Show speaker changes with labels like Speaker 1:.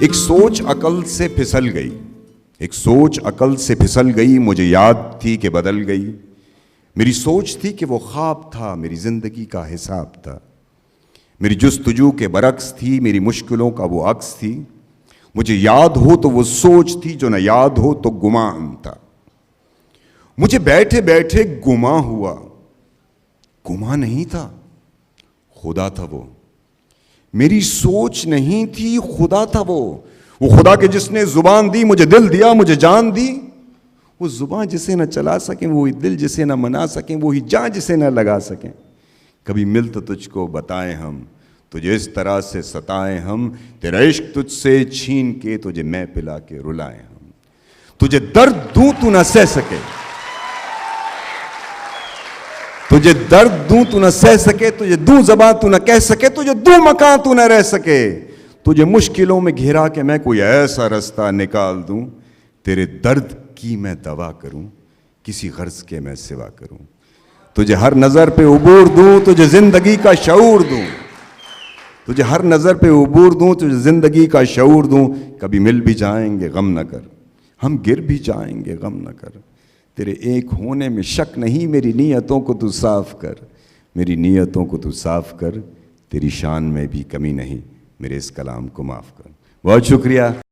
Speaker 1: ایک سوچ عقل سے پھسل گئی، ایک سوچ عقل سے پھسل گئی، مجھے یاد تھی کہ بدل گئی۔ میری سوچ تھی کہ وہ خواب تھا، میری زندگی کا حساب تھا، میری جستجو کے برعکس تھی، میری مشکلوں کا وہ عکس تھی۔ مجھے یاد ہو تو وہ سوچ تھی، جو نہ یاد ہو تو گمان تھا۔ مجھے بیٹھے بیٹھے گما ہوا، گما نہیں تھا، خدا تھا وہ۔ میری سوچ نہیں تھی، خدا تھا وہ خدا کے جس نے زبان دی، مجھے دل دیا، مجھے جان دی۔ وہ زبان جسے نہ چلا سکیں، وہی دل جسے نہ منا سکیں، وہی جان جسے نہ لگا سکیں۔ کبھی مل تو تجھ کو بتائیں ہم، تجھے اس طرح سے ستائیں ہم، تیرا عشق تجھ سے چھین کے تجھے میں پلا کے رلائیں ہم۔ تجھے درد دوں تو نہ سہ سکے، تجھے درد دوں تو نہ سہ سکے، تجھے دوں زبان تو نہ کہہ سکے، تجھے دوں مکان تو نہ رہ سکے۔ تجھے مشکلوں میں گھرا کے میں کوئی ایسا رستہ نکال دوں، تیرے درد کی میں دوا کروں، کسی غرض کے میں سوا کروں۔ تجھے ہر نظر پہ عبور دوں، تجھے زندگی کا شعور دوں، تجھے ہر نظر پہ عبور دوں، تجھے زندگی کا شعور دوں۔ کبھی مل بھی جائیں گے غم نہ کر، ہم گر بھی جائیں گے غم نہ کر۔ تیرے ایک ہونے میں شک نہیں، میری نیتوں کو تو صاف کر، میری نیتوں کو تو صاف کر۔ تیری شان میں بھی کمی نہیں، میرے اس کلام کو معاف کر۔ بہت شکریہ۔